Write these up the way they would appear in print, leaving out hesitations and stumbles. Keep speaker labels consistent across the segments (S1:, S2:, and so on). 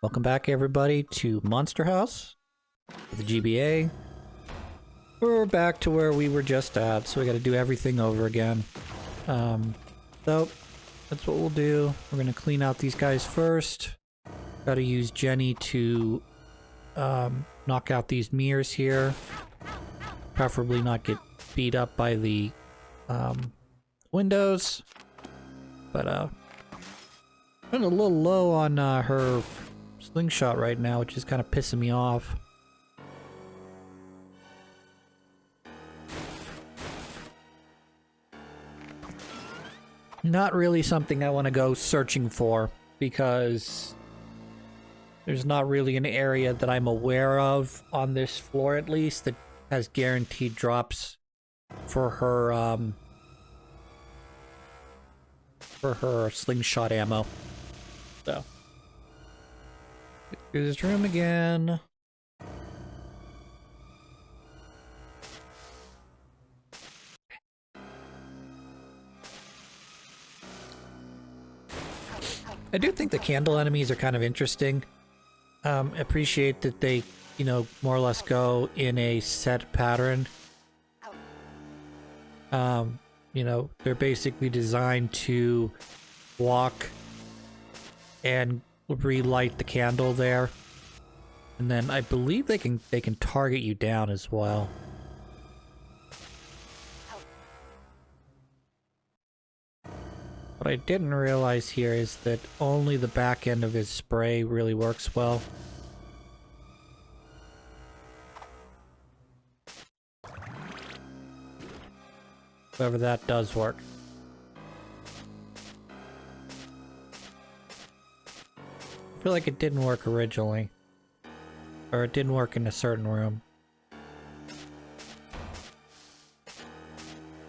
S1: Welcome back, everybody, to Monster House with the GBA. We're back to where we were just at, so we got to do everything over again. So that's what we'll do. We're gonna clean out these guys first. Got to use Jenny to knock out these mirrors here. Preferably not get beat up by the windows. But I'm a little low on her slingshot right now, which is kind of pissing me off. Not really something I want to go searching for, because there's not really an area that I'm aware of on this floor, at least, that has guaranteed drops for her slingshot ammo. So through this room again. I do think the candle enemies are kind of interesting. Appreciate that they, you know, more or less go in a set pattern. You know, they're basically designed to walk and relight the candle there. And then I believe they can target you down as well. What I didn't realize here is that only the back end of his spray really works well. However, that does work. I feel like it didn't work originally. Or it didn't work in a certain room.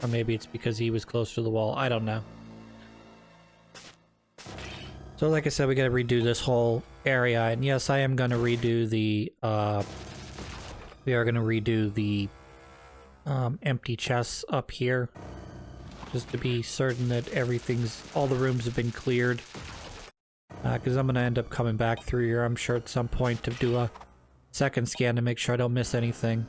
S1: Or maybe it's because he was close to the wall. I don't know. So like I said, we gotta redo this whole area, and yes, I am gonna redo the, we are gonna redo the, empty chests up here. Just to be certain that all the rooms have been cleared. Because I'm gonna end up coming back through here, I'm sure, at some point to do a second scan to make sure I don't miss anything.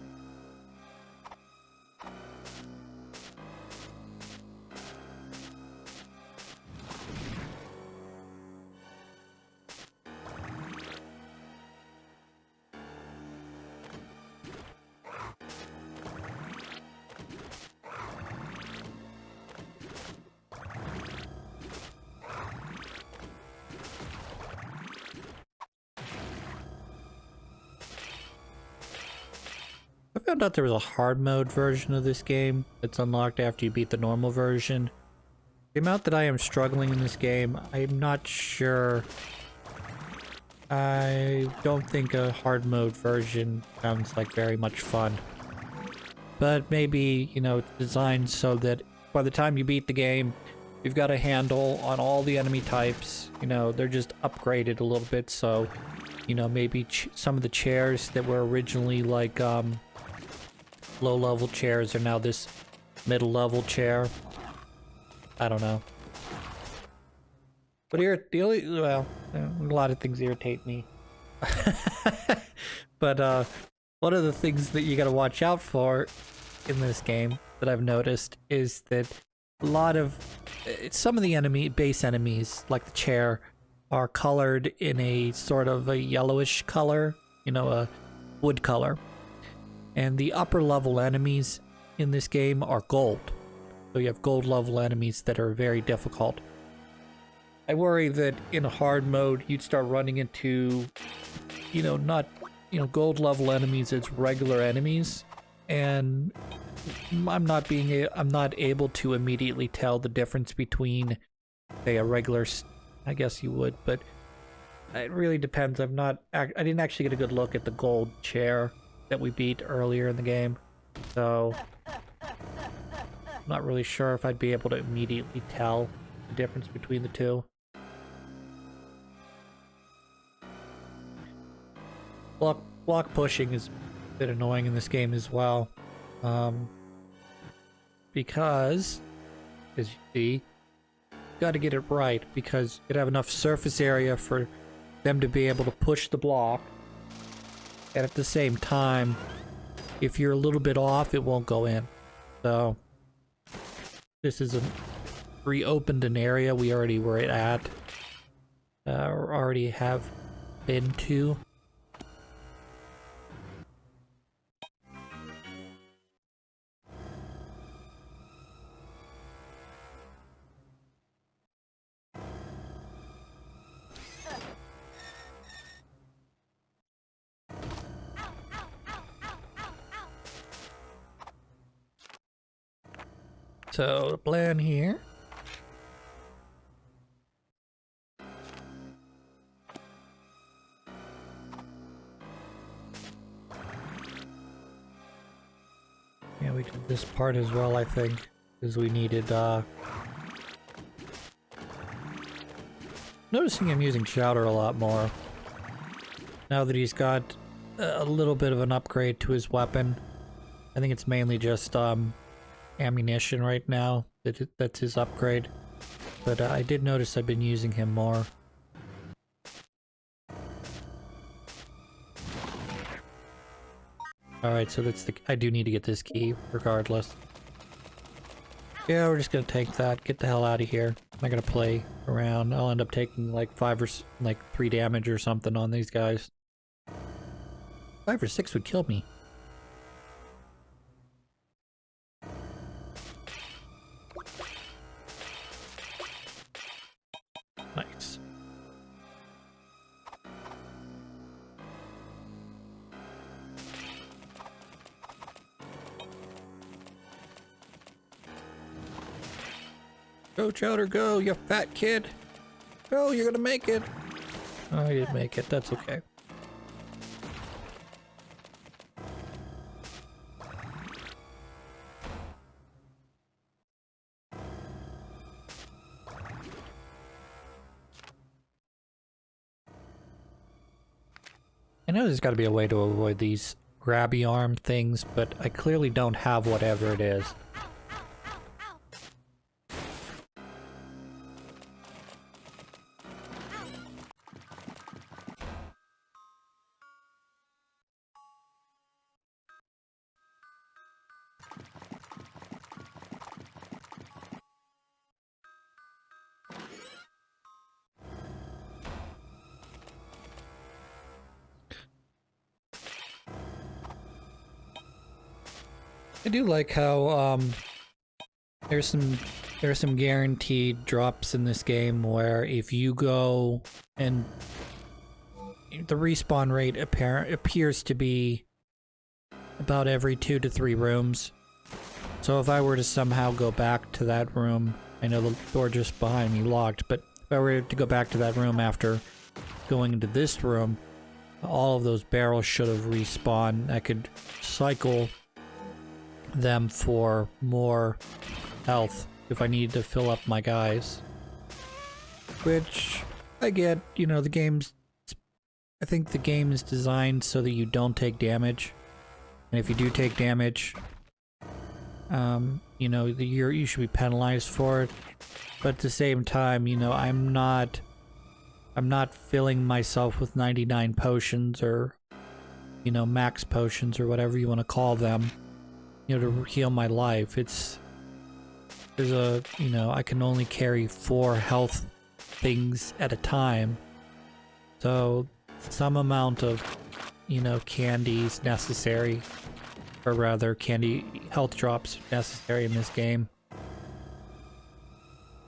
S1: I found out there was a hard mode version of this game that's unlocked after you beat the normal version. The amount that I am struggling in this game, I'm not sure. I don't think a hard mode version sounds like very much fun. But maybe, you know, it's designed so that by the time you beat the game, you've got a handle on all the enemy types. You know, they're just upgraded a little bit, so, you know, maybe some of the chairs that were originally like, low-level chairs are now this middle-level chair. I don't know. But well, a lot of things irritate me. But one of the things that you gotta watch out for in this game that I've noticed is that a lot of some of the base enemies, like the chair, are colored in a sort of a yellowish color, you know, a wood color. And the upper level enemies in this game are gold. So you have gold level enemies that are very difficult. I worry that in a hard mode, you'd start running into, you know, not, you know, gold level enemies as regular enemies. And I'm not able to immediately tell the difference between, say, a regular, I guess you would, but it really depends. I didn't actually get a good look at the gold chair that we beat earlier in the game, so I'm not really sure if I'd be able to immediately tell the difference between the two. Block pushing is a bit annoying in this game as well, because, as you see, got to get it right, because you have enough surface area for them to be able to push the block. And at the same time, if you're a little bit off, it won't go in. So, this is reopened an area we already were at. Or already have been to. So, the plan here. Yeah, we did this part as well, I think, because we needed, noticing him using Chowder a lot more. Now that he's got a little bit of an upgrade to his weapon. I think it's mainly just, ammunition right now that's his upgrade, but I did notice I've been using him more. Alright, so that's I do need to get this key regardless. Yeah, we're just gonna take that, get the hell out of here. I'm not gonna play around. I'll end up taking like 3 damage or something on these guys. 5 or 6 would kill me. Nice. Go, Chowder, go, you fat kid. Go, you're gonna make it. Oh, I didn't make it. That's okay. I know there's got to be a way to avoid these grabby arm things, but I clearly don't have whatever it is. I do like how there's some guaranteed drops in this game where if you go and the respawn rate appears to be about every 2 to 3 rooms. So if I were to somehow go back to that room, I know the door just behind me locked, but if I were to go back to that room after going into this room, all of those barrels should have respawned. I could cycle them for more health if I needed to fill up my guys. Which, I get, you know, I think the game is designed so that you don't take damage. And if you do take damage, you know, you should be penalized for it. But at the same time, you know, I'm not filling myself with 99 potions or, you know, max potions or whatever you want to call them, you know, to heal my life. You know, I can only carry 4 health things at a time. So some amount of, you know, candies necessary, or rather candy health drops necessary in this game.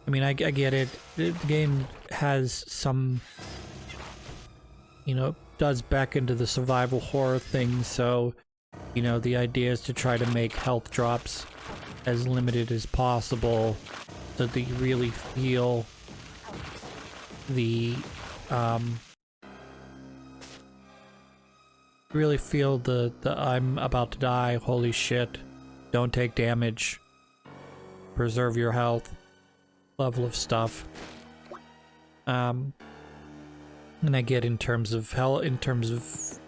S1: I mean, I get it. The game has some, you know, does back into the survival horror thing, so, you know, the idea is to try to make health drops as limited as possible so that you really feel the, the I'm about to die, holy shit, don't take damage, preserve your health level of stuff. And I get in terms of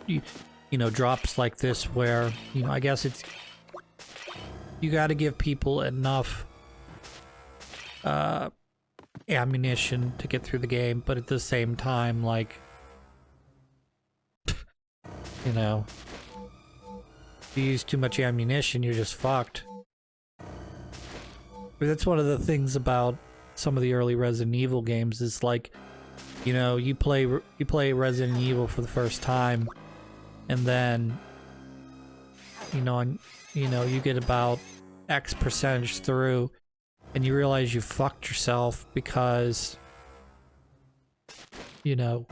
S1: you know, drops like this where, you know, I guess it's, you gotta give people enough ammunition to get through the game, but at the same time, like, You know, if you use too much ammunition, you're just fucked. But that's one of the things about some of the early Resident Evil games is like, you know, you play Resident Evil for the first time, and then, you know, you get about X percentage through, and you realize you fucked yourself because, you know,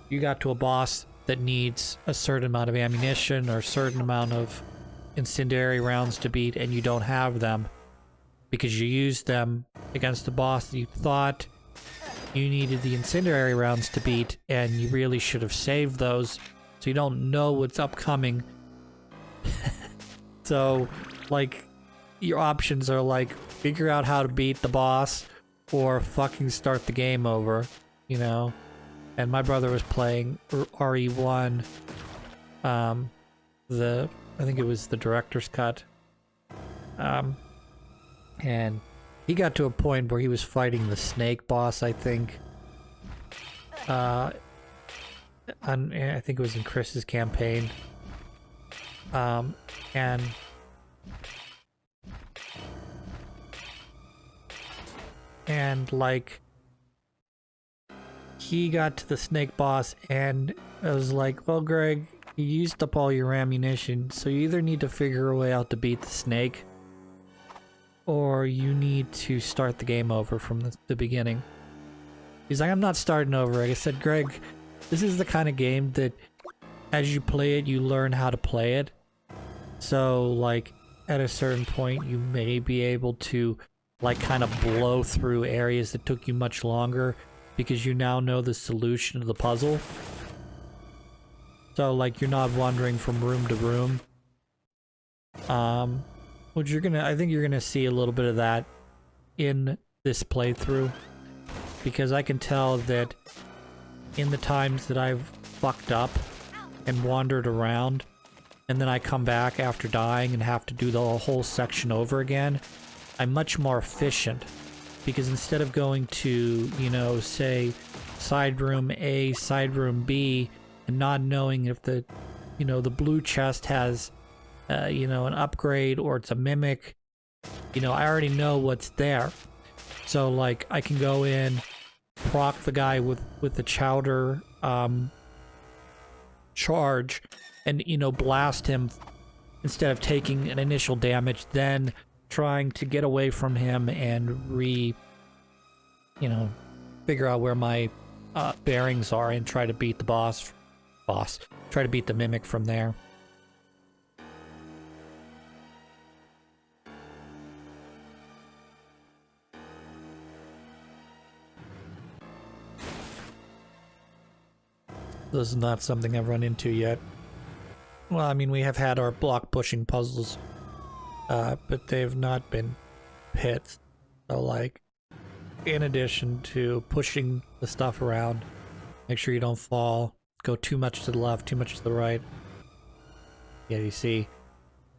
S1: you got to a boss that needs a certain amount of ammunition or a certain amount of incendiary rounds to beat, and you don't have them because you used them against a boss that you thought you needed the incendiary rounds to beat, and you really should have saved those, so you don't know what's upcoming. So, like, your options are like, figure out how to beat the boss, or fucking start the game over, you know? And my brother was playing RE1, I think it was the director's cut. And he got to a point where he was fighting the snake boss, I think. I think it was in Chris's campaign. And like, he got to the snake boss, and I was like, well, Greg, you used up all your ammunition, so you either need to figure a way out to beat the snake, or you need to start the game over from the beginning. He's like, I'm not starting over. I said, Greg, this is the kind of game that as you play it, you learn how to play it. So, like, at a certain point, you may be able to, like, kind of blow through areas that took you much longer because you now know the solution to the puzzle. So, like, you're not wandering from room to room. Which I think you're gonna see a little bit of that in this playthrough, because I can tell that in the times that I've fucked up and wandered around, and then I come back after dying and have to do the whole section over again, I'm much more efficient, because instead of going to, you know, say side room A, side room B, and not knowing if the, you know, the blue chest has you know, an upgrade or it's a mimic, you know, I already know what's there. So, like, I can go in, proc the guy with the chowder charge, and, you know, blast him instead of taking an initial damage, then trying to get away from him and you know, figure out where my bearings are and try to beat the boss, try to beat the mimic from there. This is not something I've run into yet. Well, I mean, we have had our block pushing puzzles, but they've not been pits. So, like, in addition to pushing the stuff around, make sure you don't fall, go too much to the left, too much to the right. Yeah, you see,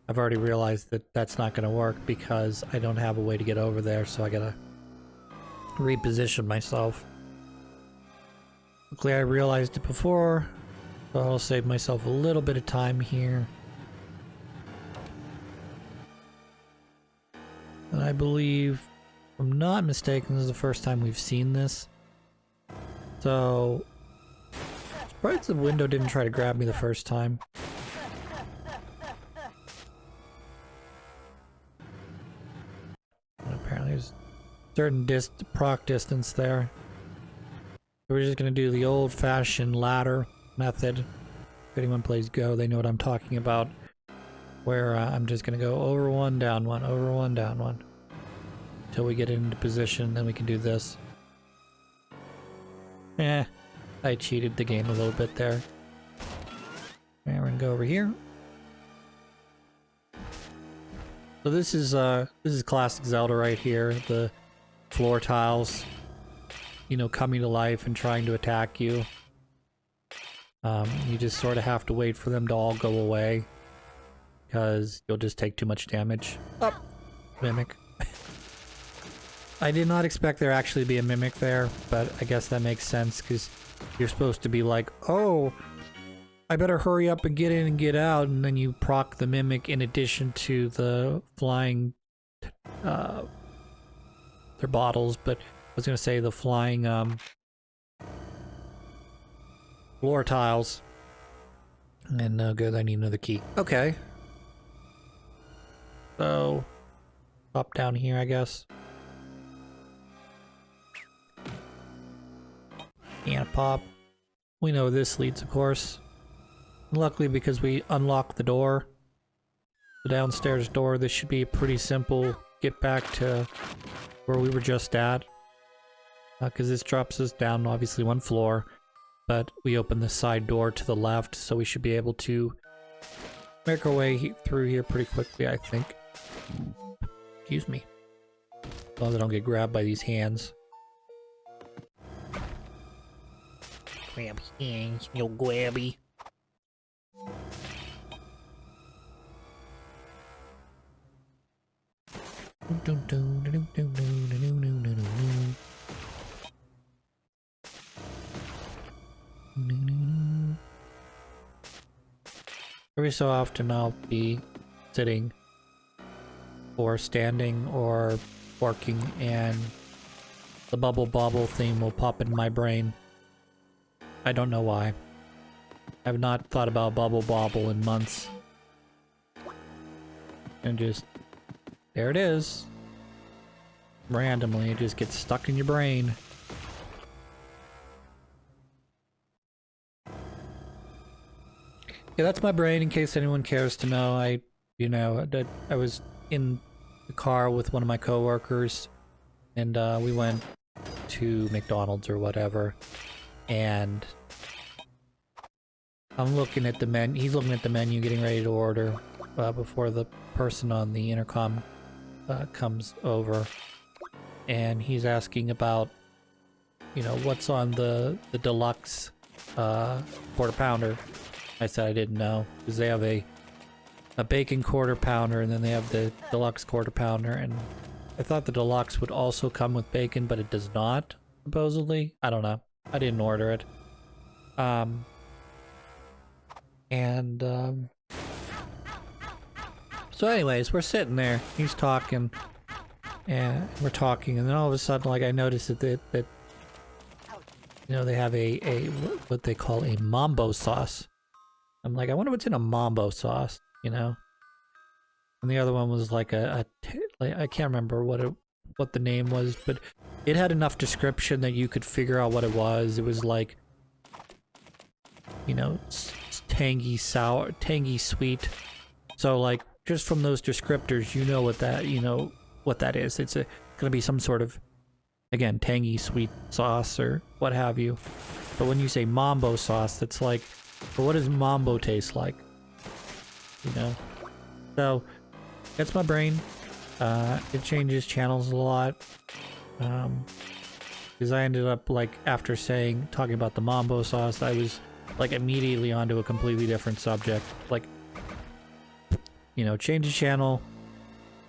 S1: I've already realized that that's not going to work because I don't have a way to get over there, so I gotta reposition myself. Luckily I realized it before, so I'll save myself a little bit of time here. And I believe, if I'm not mistaken, this is the first time we've seen this. So, surprised the window didn't try to grab me the first time. And apparently there's a certain proc distance there. We're just gonna do the old-fashioned ladder method. If anyone plays Go, they know what I'm talking about. Where I'm just gonna go over one, down one, over one, down one. Until we get into position, then we can do this. I cheated the game a little bit there. And we're gonna go over here. So this is classic Zelda right here. The floor tiles, you know, coming to life and trying to attack you. You just sort of have to wait for them to all go away, because you'll just take too much damage. Oh, mimic. I did not expect there actually to be a mimic there, but I guess that makes sense, because you're supposed to be like, oh, I better hurry up and get in and get out, and then you proc the mimic in addition to the flying, their bottles, but I was gonna say the flying, floor tiles. And no good, I need another key. Okay. So, up down here, I guess. And pop. We know where this leads, of course. Luckily, because we unlocked the door, the downstairs door, this should be pretty simple. Get back to where we were just at. Because this drops us down, obviously, one floor. But we open the side door to the left, so we should be able to make our way through here pretty quickly, I think. Excuse me. As long as I don't get grabbed by these hands. Grab hands, you grabby. Every so often I'll be sitting or standing or working and the bubble bobble theme will pop in my brain. I don't know why. I've not thought about bubble bobble in months. And just, there it is. Randomly, it just gets stuck in your brain. Yeah, that's my brain, in case anyone cares to know. I was in the car with one of my coworkers, and we went to McDonald's or whatever, and I'm looking at the menu. He's looking at the menu, getting ready to order before the person on the intercom comes over, and he's asking about, you know, what's on the deluxe quarter pounder. I said I didn't know, because they have a bacon quarter pounder, and then they have the deluxe quarter pounder, and I thought the deluxe would also come with bacon, but it does not, supposedly. I don't know. I didn't order it. So anyways, we're sitting there, he's talking, and we're talking, and then all of a sudden, like, I noticed that you know, they have a what they call a mambo sauce. I'm like, I wonder what's in a mambo sauce, you know? And the other one was like like, I can't remember what the name was, but it had enough description that you could figure out what it was. It was like, you know, tangy, sour, tangy, sweet. So like, just from those descriptors, you know what that is. It's gonna be some sort of, again, tangy, sweet sauce or what have you. But when you say mambo sauce, that's like, but what does mambo taste like? You know? So, that's my brain. It changes channels a lot. Because I ended up, like, after talking about the mambo sauce, I was, like, immediately onto a completely different subject. Like, you know, change the channel,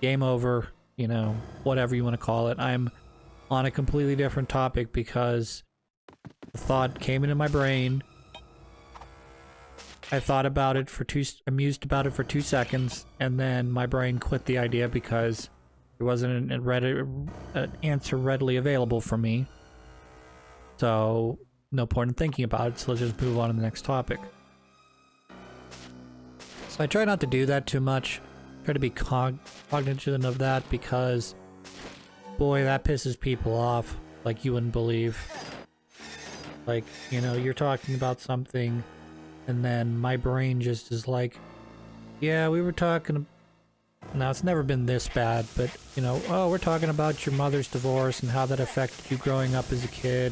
S1: game over, you know, whatever you want to call it. I'm on a completely different topic because the thought came into my brain. I thought about it amused about it for 2 seconds, and then my brain quit the idea because there wasn't an answer readily available for me. So, no point in thinking about it, so let's just move on to the next topic. So I try not to do that too much. Try to be cognizant of that because, boy, that pisses people off like you wouldn't believe. Like, you know, you're talking about something, and then my brain just is like, yeah, we were talking. Now, it's never been this bad, but, you know, oh, we're talking about your mother's divorce and how that affected you growing up as a kid.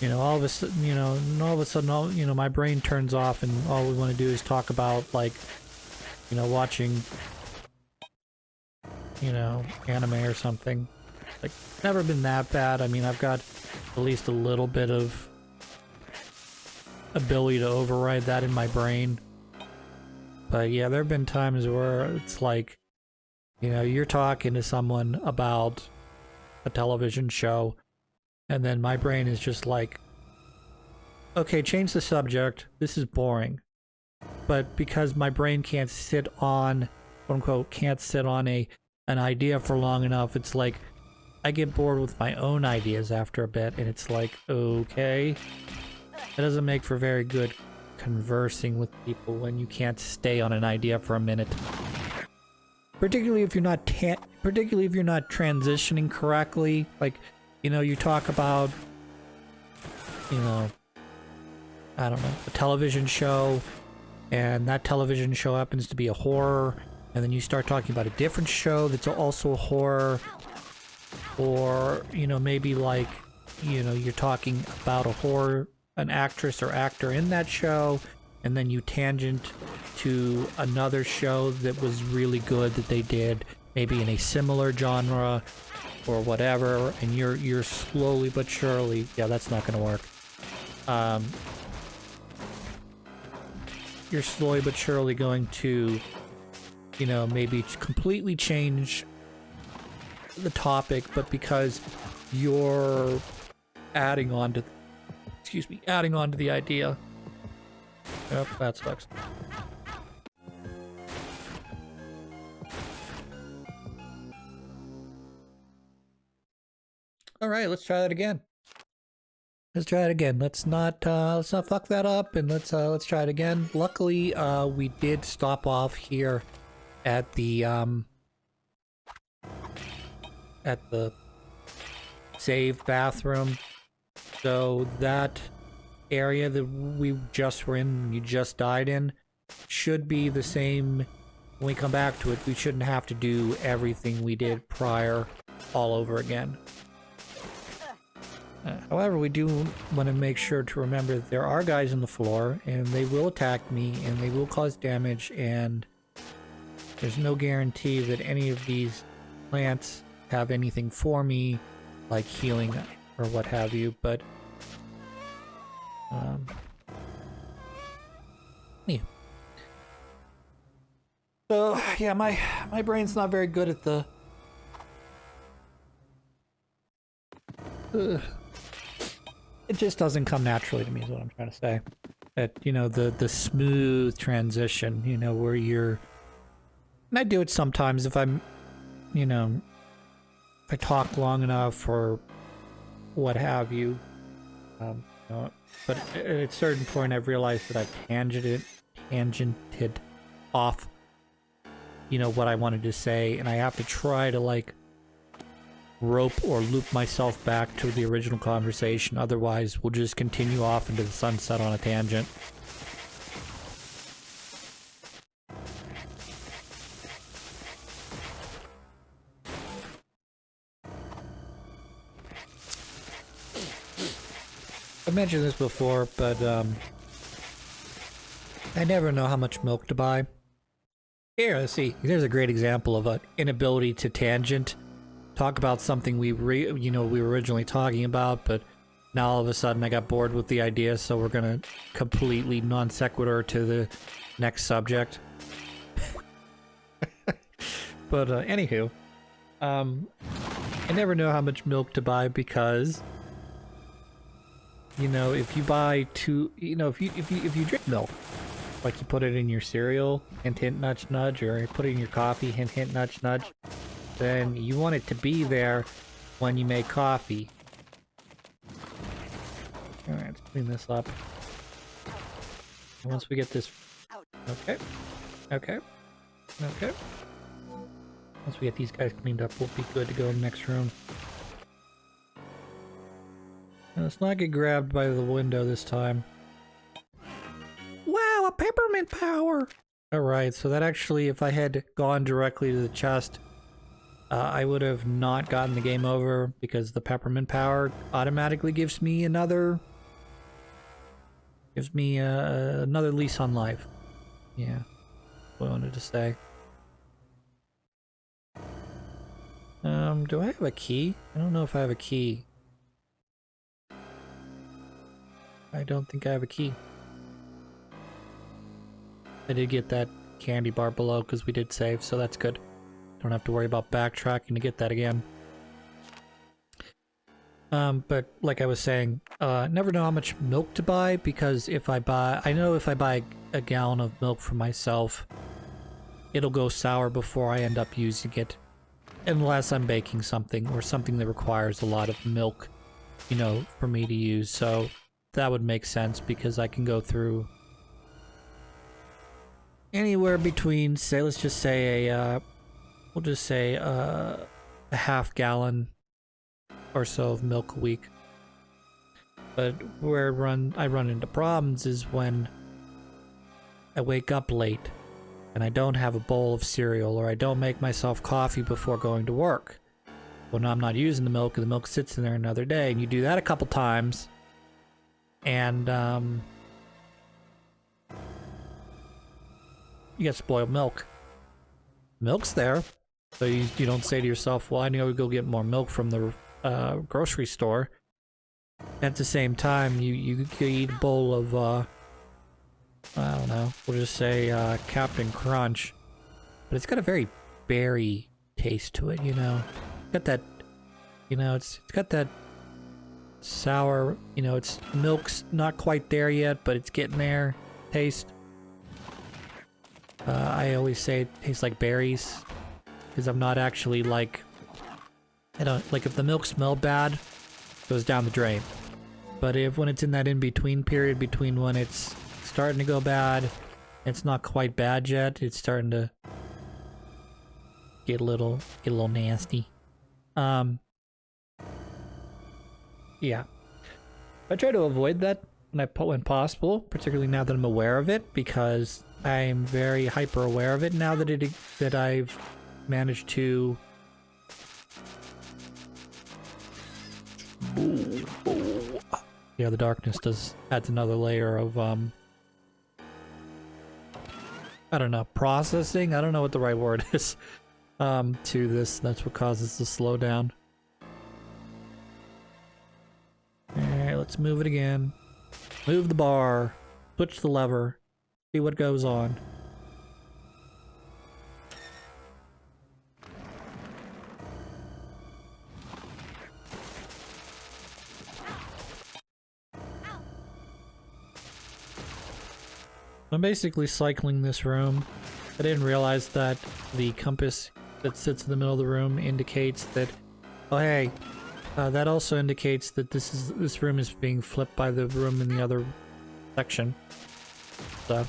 S1: You know, all of a sudden, you know, my brain turns off and all we want to do is talk about, like, you know, watching, you know, anime or something. Like, never been that bad. I mean, I've got at least a little bit of ability to override that in my brain. But yeah, there have been times where it's like, you know, you're talking to someone about a television show, and then my brain is just like, okay, change the subject. This is boring. but because my brain can't sit on, quote unquote, can't sit on an idea for long enough, it's like I get bored with my own ideas after a bit, and it's like, okay, that doesn't make for very good conversing with people when you can't stay on an idea for a minute. Particularly if you're not transitioning correctly. Like, you know, you talk about, you know, I don't know, a television show, and that television show happens to be a horror, and then you start talking about a different show that's also a horror, or, you know, maybe like, you know, you're talking about a horror, an actress or actor in that show, and then you tangent to another show that was really good that they did, maybe in a similar genre or whatever, and you're slowly but surely, yeah, that's not gonna work. You're slowly but surely going to, you know, maybe completely change the topic, but because you're adding on to, adding on to the idea. Yep, that sucks. All right, let's try that again. Let's try it again. Let's not fuck that up, and let's try it again. Luckily, we did stop off here at the save bathroom. So that area that we just were in, you just died in, should be the same when we come back to it. We shouldn't have to do everything we did prior all over again. However, we do want to make sure to remember that there are guys on the floor, and they will attack me, and they will cause damage, and there's no guarantee that any of these plants have anything for me, like healing or what have you, but yeah. So yeah, my brain's not very good at the it just doesn't come naturally to me, is what I'm trying to say. That, you know, the smooth transition, you know, where you're, and I do it sometimes if I'm, you know, if I talk long enough or what have you, you know, but at a certain point I've realized that I've tangented off, you know, what I wanted to say, and I have to try to, like, rope or loop myself back to the original conversation. Otherwise, we'll just continue off into the sunset on a tangent. I've mentioned this before, but I never know how much milk to buy. Here, let's see. There's a great example of an inability to tangent. Talk about something we were originally talking about, but now all of a sudden I got bored with the idea, so we're gonna completely non sequitur to the next subject. But anywho, I never know how much milk to buy because, you know, if you buy two, you know, if you drink milk, like you put it in your cereal, hint hint nudge nudge, or you put it in your coffee, hint hint nudge nudge, then you want it to be there when you make coffee. Alright, let's clean this up. And once we get this... Okay. Okay. Okay. Once we get these guys cleaned up, we'll be good to go in the next room. And let's not get grabbed by the window this time. Wow, a peppermint power! Alright, so that actually, if I had gone directly to the chest, I would have not gotten the game over, because the peppermint power automatically gives me another lease on life. Yeah, what I wanted to say. Do I have a key? I don't know if I have a key. I don't think I have a key. I did get that candy bar below because we did save, so that's good. Don't have to worry about backtracking to get that again. But like I was saying, never know how much milk to buy, because I know if I buy a gallon of milk for myself, it'll go sour before I end up using it. Unless I'm baking something, or something that requires a lot of milk, you know, for me to use. So that would make sense, because I can go through anywhere between, say, let's just say we'll just say a half gallon or so of milk a week. But where I run into problems is when I wake up late and I don't have a bowl of cereal, or I don't make myself coffee before going to work. Well, now I'm not using the milk, and the milk sits in there another day, and you do that a couple times, and you get spoiled milk. Milk's there, so you don't say to yourself, well, I know we go get more milk from the grocery store. At the same time, you eat a bowl of I don't know, we'll just say Captain Crunch, but it's got a very berry taste to it, you know. It's got that, you know, it's got that sour, you know, it's milk's not quite there yet, but it's getting there taste. I always say it tastes like berries, because I'm not actually like, I don't, like if the milk smells bad, it goes down the drain. But when it's in that in-between period between when it's starting to go bad, it's not quite bad yet, it's starting to get a little nasty. Yeah. I try to avoid that when possible, particularly now that I'm aware of it, because I'm very hyper aware of it now that I've managed to yeah, the darkness adds another layer of I don't know, processing? I don't know what the right word is to this. That's what causes the slowdown. Alright, let's move it again. Move the bar. Switch the lever. See what goes on. I'm basically cycling this room. I didn't realize that the compass that sits in the middle of the room indicates that, oh hey, that also indicates that this room is being flipped by the room in the other section. So,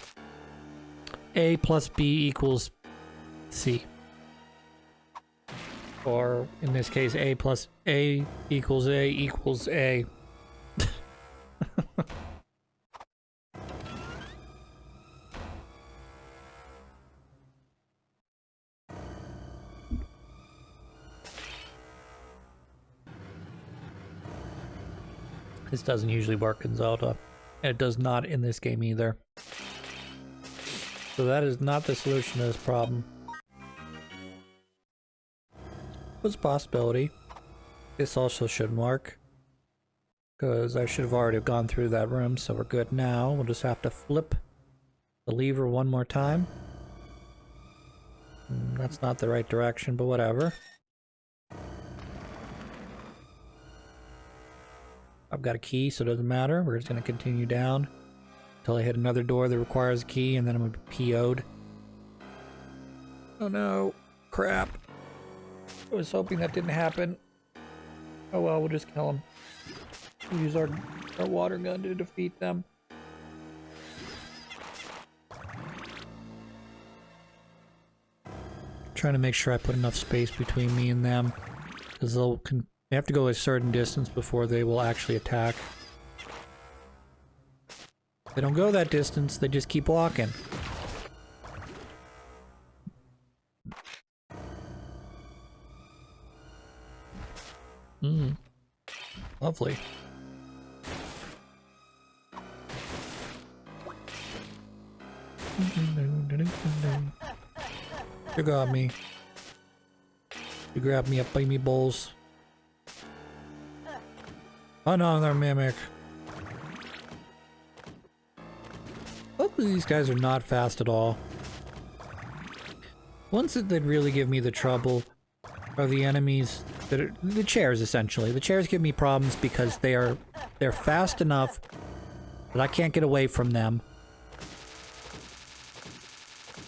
S1: A plus B equals C. Or, in this case, A plus A equals A equals A. This doesn't usually work in Zelda, and it does not in this game either. So that is not the solution to this problem. It's a possibility. This also shouldn't work, because I should have already gone through that room, so we're good now. We'll just have to flip the lever one more time. That's not the right direction, but whatever. I've got a key, so it doesn't matter. We're just going to continue down until I hit another door that requires a key, and then I'm going to be PO'd. Oh no. Crap. I was hoping that didn't happen. Oh well, we'll just kill them. We'll use our water gun to defeat them. Trying to make sure I put enough space between me and them, because they have to go a certain distance before they will actually attack. If they don't go that distance, they just keep walking. Lovely. You got me. You grabbed me up by me bowls. Oh no, another mimic. Hopefully these guys are not fast at all. Ones that really give me the trouble are the enemies The chairs, essentially. The chairs give me problems because they're fast enough that I can't get away from them.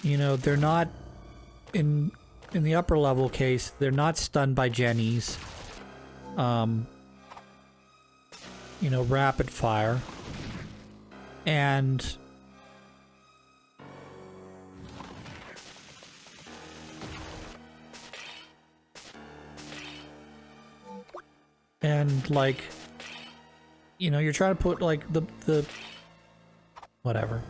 S1: You know, they're not in the upper level case, they're not stunned by Jennies. You know, rapid fire. And like, you know, you're trying to put like the whatever.